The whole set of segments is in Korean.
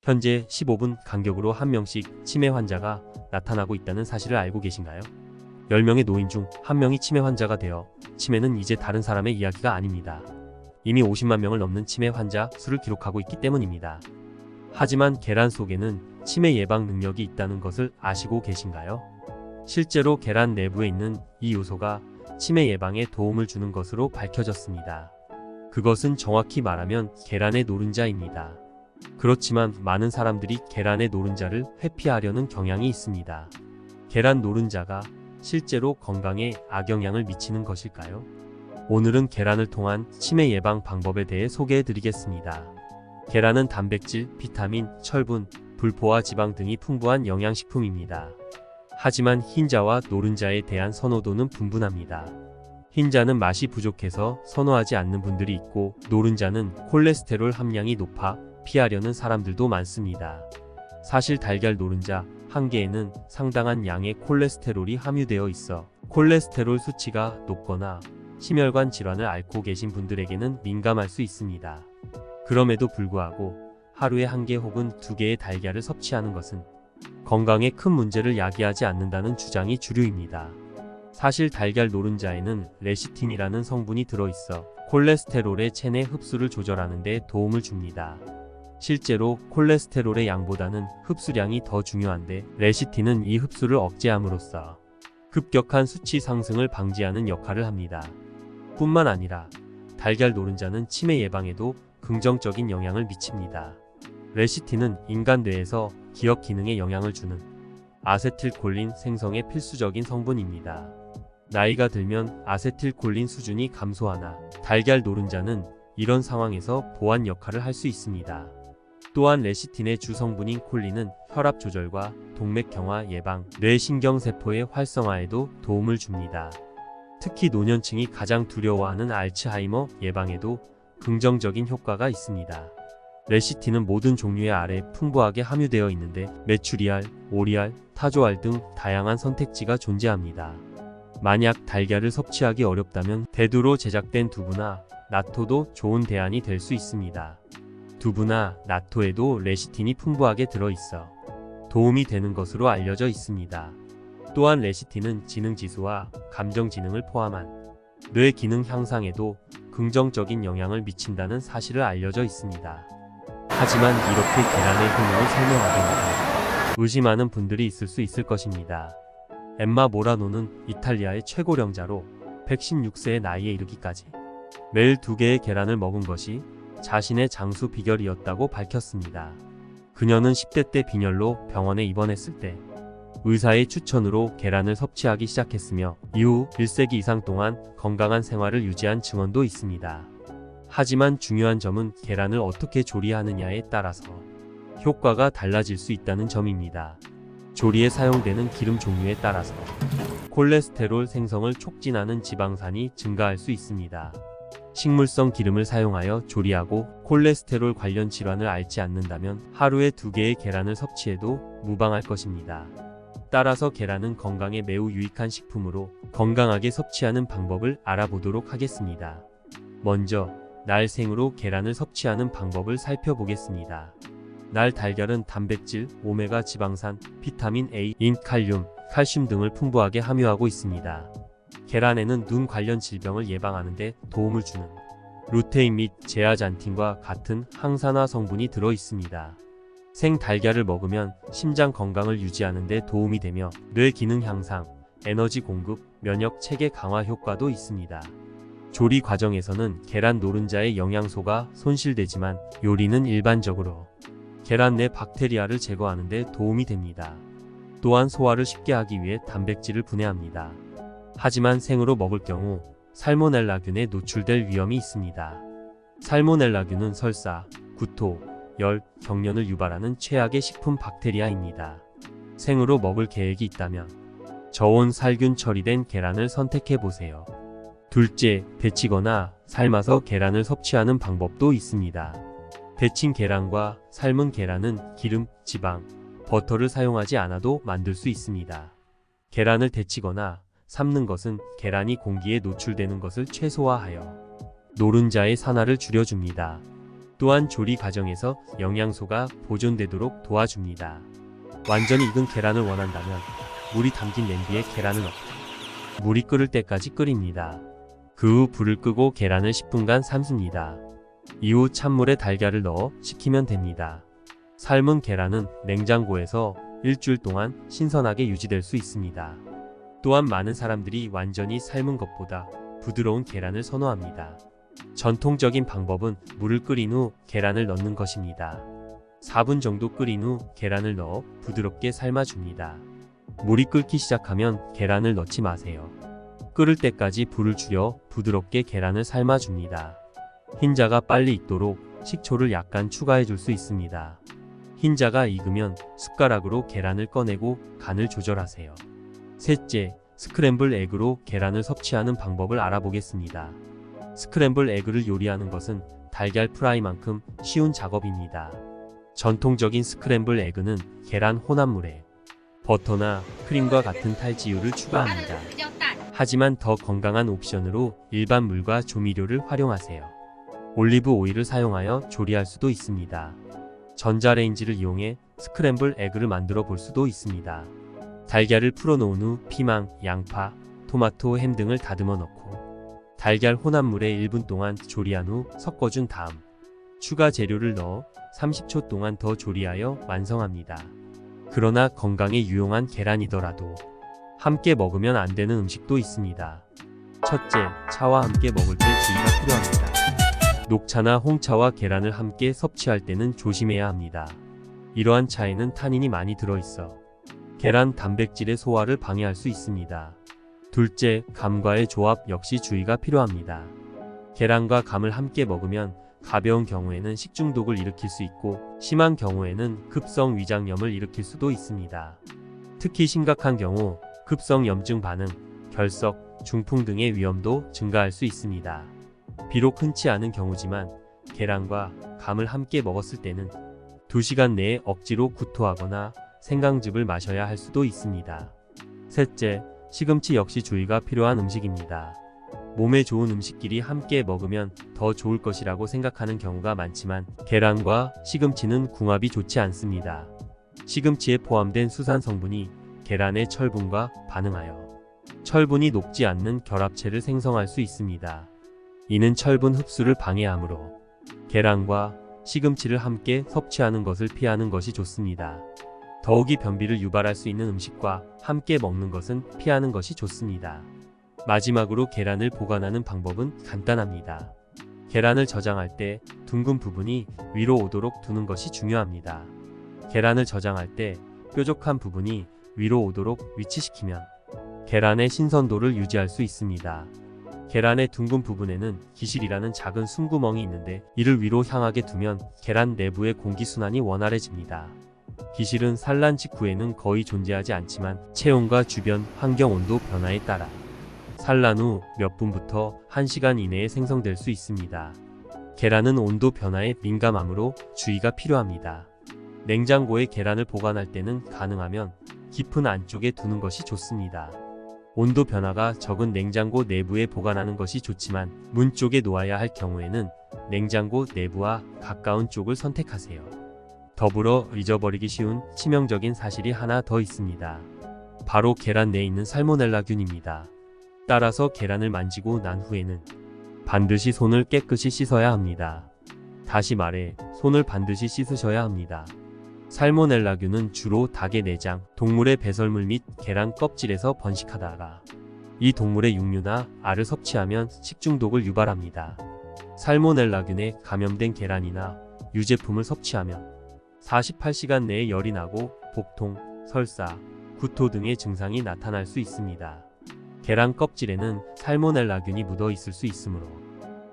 현재 15분 간격으로 한 명씩 치매 환자가 나타나고 있다는 사실을 알고 계신가요? 10명의 노인 중 1명이 치매 환자가 되어 치매는 이제 다른 사람의 이야기가 아닙니다. 이미 50만 명을 넘는 치매 환자 수를 기록하고 있기 때문입니다. 하지만 계란 속에는 치매 예방 능력이 있다는 것을 아시고 계신가요? 실제로 계란 내부에 있는 이 요소가 치매 예방에 도움을 주는 것으로 밝혀졌습니다. 그것은 정확히 말하면 계란의 노른자입니다. 그렇지만 많은 사람들이 계란의 노른자를 회피하려는 경향이 있습니다. 계란 노른자가 실제로 건강에 악영향을 미치는 것일까요? 오늘은 계란을 통한 치매 예방 방법에 대해 소개해 드리겠습니다. 계란은 단백질, 비타민, 철분, 불포화 지방 등이 풍부한 영양식품입니다. 하지만 흰자와 노른자에 대한 선호도는 분분합니다. 흰자는 맛이 부족해서 선호하지 않는 분들이 있고, 노른자는 콜레스테롤 함량이 높아 피하려는 사람들도 많습니다. 사실 달걀 노른자 한 개에는 상당한 양의 콜레스테롤이 함유되어 있어 콜레스테롤 수치가 높거나 심혈관 질환을 앓고 계신 분들에게는 민감할 수 있습니다. 그럼에도 불구하고 하루에 1개 혹은 2개의 달걀을 섭취하는 것은 건강에 큰 문제를 야기하지 않는다는 주장이 주류입니다. 사실 달걀 노른자에는 레시틴이라는 성분이 들어있어 콜레스테롤의 체내 흡수를 조절하는 데 도움을 줍니다. 실제로 콜레스테롤의 양보다는 흡수량이 더 중요한데, 레시틴은 이 흡수를 억제함으로써 급격한 수치 상승을 방지하는 역할을 합니다. 뿐만 아니라 달걀 노른자는 치매 예방에도 긍정적인 영향을 미칩니다. 레시틴은 인간 뇌에서 기억 기능에 영향을 주는 아세틸콜린 생성에 필수적인 성분입니다. 나이가 들면 아세틸콜린 수준이 감소하나 달걀 노른자는 이런 상황에서 보완 역할을 할 수 있습니다. 또한 레시틴의 주 성분인 콜린은 혈압 조절과 동맥경화 예방, 뇌신경세포의 활성화에도 도움을 줍니다. 특히 노년층이 가장 두려워하는 알츠하이머 예방에도 긍정적인 효과가 있습니다. 레시틴은 모든 종류의 알에 풍부하게 함유되어 있는데, 메추리알, 오리알, 타조알 등 다양한 선택지가 존재합니다. 만약 달걀을 섭취하기 어렵다면 대두로 제작된 두부나 나토도 좋은 대안이 될 수 있습니다. 두부나 나토에도 레시틴이 풍부하게 들어있어 도움이 되는 것으로 알려져 있습니다. 또한 레시틴은 지능지수와 감정지능을 포함한 뇌 기능 향상에도 긍정적인 영향을 미친다는 사실을 알려져 있습니다. 하지만 이렇게 계란의 효능을 설명하기에는 의심하는 분들이 있을 수 있을 것입니다. 엠마 모라노는 이탈리아의 최고령자로 116세의 나이에 이르기까지 매일 2개의 계란을 먹은 것이 자신의 장수 비결이었다고 밝혔습니다. 그녀는 10대 때 빈혈로 병원에 입원했을 때 의사의 추천으로 계란을 섭취하기 시작했으며, 이후 1세기 이상 동안 건강한 생활을 유지한 증언도 있습니다. 하지만 중요한 점은 계란을 어떻게 조리하느냐에 따라서 효과가 달라질 수 있다는 점입니다. 조리에 사용되는 기름 종류에 따라서 콜레스테롤 생성을 촉진하는 지방산이 증가할 수 있습니다. 식물성 기름을 사용하여 조리하고 콜레스테롤 관련 질환을 앓지 않는다면 하루에 2개의 계란을 섭취해도 무방할 것입니다. 따라서 계란은 건강에 매우 유익한 식품으로 건강하게 섭취하는 방법을 알아보도록 하겠습니다. 먼저 날 생으로 계란을 섭취하는 방법을 살펴보겠습니다. 날 달걀은 단백질, 오메가 지방산, 비타민 A, 인, 칼륨, 칼슘 등을 풍부하게 함유하고 있습니다. 계란에는 눈 관련 질병을 예방하는 데 도움을 주는 루테인 및 제아잔틴과 같은 항산화 성분이 들어 있습니다. 생 달걀을 먹으면 심장 건강을 유지하는 데 도움이 되며 뇌 기능 향상, 에너지 공급, 면역 체계 강화 효과도 있습니다. 조리 과정에서는 계란 노른자의 영양소가 손실되지만, 요리는 일반적으로 계란 내 박테리아를 제거하는 데 도움이 됩니다. 또한 소화를 쉽게 하기 위해 단백질을 분해합니다. 하지만 생으로 먹을 경우 살모넬라균에 노출될 위험이 있습니다. 살모넬라균은 설사, 구토, 열, 경련을 유발하는 최악의 식품 박테리아입니다. 생으로 먹을 계획이 있다면 저온 살균 처리된 계란을 선택해보세요. 둘째, 데치거나 삶아서 계란을 섭취하는 방법도 있습니다. 데친 계란과 삶은 계란은 기름, 지방, 버터를 사용하지 않아도 만들 수 있습니다. 계란을 데치거나 삶는 것은 계란이 공기에 노출되는 것을 최소화하여 노른자의 산화를 줄여줍니다. 또한 조리 과정에서 영양소가 보존되도록 도와줍니다. 완전히 익은 계란을 원한다면 물이 담긴 냄비에 계란을 넣고 물이 끓을 때까지 끓입니다. 그 후 불을 끄고 계란을 10분간 삶습니다. 이후 찬물에 달걀을 넣어 식히면 됩니다. 삶은 계란은 냉장고에서 일주일 동안 신선하게 유지될 수 있습니다. 또한 많은 사람들이 완전히 삶은 것보다 부드러운 계란을 선호합니다. 전통적인 방법은 물을 끓인 후 계란을 넣는 것입니다. 4분 정도 끓인 후 계란을 넣어 부드럽게 삶아줍니다. 물이 끓기 시작하면 계란을 넣지 마세요. 끓을 때까지 불을 줄여 부드럽게 계란을 삶아줍니다. 흰자가 빨리 익도록 식초를 약간 추가해 줄 수 있습니다. 흰자가 익으면 숟가락으로 계란을 꺼내고 간을 조절하세요. 셋째, 스크램블 에그로 계란을 섭취하는 방법을 알아보겠습니다. 스크램블 에그를 요리하는 것은 달걀 프라이만큼 쉬운 작업입니다. 전통적인 스크램블 에그는 계란 혼합물에 버터나 크림과 같은 탈지유를 추가합니다. 하지만 더 건강한 옵션으로 일반 물과 조미료를 활용하세요. 올리브 오일을 사용하여 조리할 수도 있습니다. 전자레인지를 이용해 스크램블 에그를 만들어 볼 수도 있습니다. 달걀을 풀어놓은 후 피망, 양파, 토마토, 햄 등을 다듬어 넣고 달걀 혼합물에 1분 동안 조리한 후 섞어준 다음 추가 재료를 넣어 30초 동안 더 조리하여 완성합니다. 그러나 건강에 유용한 계란이더라도 함께 먹으면 안 되는 음식도 있습니다. 첫째, 차와 함께 먹을 때 주의가 필요합니다. 녹차나 홍차와 계란을 함께 섭취할 때는 조심해야 합니다. 이러한 차에는 타닌이 많이 들어있어 계란 단백질의 소화를 방해할 수 있습니다. 둘째, 감과의 조합 역시 주의가 필요합니다. 계란과 감을 함께 먹으면 가벼운 경우에는 식중독을 일으킬 수 있고 심한 경우에는 급성 위장염을 일으킬 수도 있습니다. 특히 심각한 경우 급성 염증 반응, 결석, 중풍 등의 위험도 증가할 수 있습니다. 비록 흔치 않은 경우지만 계란과 감을 함께 먹었을 때는 2시간 내에 억지로 구토하거나 생강즙을 마셔야 할 수도 있습니다. 셋째, 시금치 역시 주의가 필요한 음식입니다. 몸에 좋은 음식끼리 함께 먹으면 더 좋을 것이라고 생각하는 경우가 많지만 계란과 시금치는 궁합이 좋지 않습니다. 시금치에 포함된 수산 성분이 계란의 철분과 반응하여 철분이 녹지 않는 결합체를 생성할 수 있습니다. 이는 철분 흡수를 방해하므로 계란과 시금치를 함께 섭취하는 것을 피하는 것이 좋습니다. 더욱이 변비를 유발할 수 있는 음식과 함께 먹는 것은 피하는 것이 좋습니다. 마지막으로 계란을 보관하는 방법은 간단합니다. 계란을 저장할 때 둥근 부분이 위로 오도록 두는 것이 중요합니다. 계란을 저장할 때 뾰족한 부분이 위로 오도록 위치시키면 계란의 신선도를 유지할 수 있습니다. 계란의 둥근 부분에는 기실이라는 작은 숨구멍이 있는데 이를 위로 향하게 두면 계란 내부의 공기순환이 원활해집니다. 기실은 산란 직후에는 거의 존재하지 않지만 체온과 주변 환경 온도 변화에 따라 산란 후 몇 분부터 1시간 이내에 생성될 수 있습니다. 계란은 온도 변화에 민감하므로 주의가 필요합니다. 냉장고에 계란을 보관할 때는 가능하면 깊은 안쪽에 두는 것이 좋습니다. 온도 변화가 적은 냉장고 내부에 보관하는 것이 좋지만 문 쪽에 놓아야 할 경우에는 냉장고 내부와 가까운 쪽을 선택하세요. 더불어 잊어버리기 쉬운 치명적인 사실이 하나 더 있습니다. 바로 계란 내에 있는 살모넬라균입니다. 따라서 계란을 만지고 난 후에는 반드시 손을 깨끗이 씻어야 합니다. 다시 말해 손을 반드시 씻으셔야 합니다. 살모넬라균은 주로 닭의 내장, 동물의 배설물 및 계란 껍질에서 번식하다가 이 동물의 육류나 알을 섭취하면 식중독을 유발합니다. 살모넬라균에 감염된 계란이나 유제품을 섭취하면 48시간 내에 열이 나고 복통, 설사, 구토 등의 증상이 나타날 수 있습니다. 계란 껍질에는 살모넬라균이 묻어 있을 수 있으므로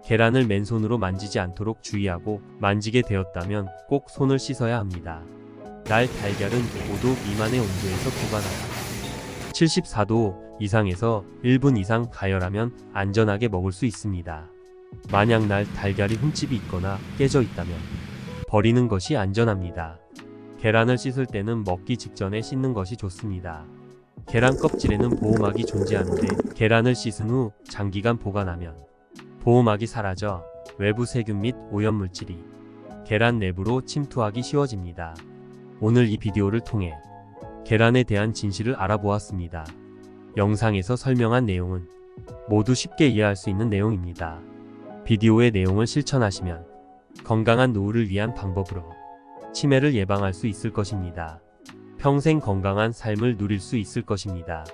계란을 맨손으로 만지지 않도록 주의하고 만지게 되었다면 꼭 손을 씻어야 합니다. 날 달걀은 5도 미만의 온도에서 보관하다 74도 이상에서 1분 이상 가열하면 안전하게 먹을 수 있습니다. 만약 날 달걀이 흠집이 있거나 깨져 있다면 버리는 것이 안전합니다. 계란을 씻을 때는 먹기 직전에 씻는 것이 좋습니다. 계란 껍질에는 보호막이 존재하는데 계란을 씻은 후 장기간 보관하면 보호막이 사라져 외부 세균 및 오염물질이 계란 내부로 침투하기 쉬워집니다. 오늘 이 비디오를 통해 계란에 대한 진실을 알아보았습니다. 영상에서 설명한 내용은 모두 쉽게 이해할 수 있는 내용입니다. 비디오의 내용을 실천하시면 건강한 노후를 위한 방법으로 치매를 예방할 수 있을 것입니다. 평생 건강한 삶을 누릴 수 있을 것입니다.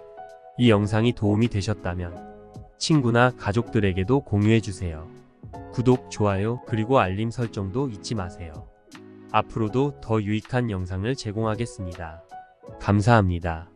이 영상이 도움이 되셨다면 친구나 가족들에게도 공유해주세요. 구독, 좋아요, 그리고 알림 설정도 잊지 마세요. 앞으로도 더 유익한 영상을 제공하겠습니다. 감사합니다.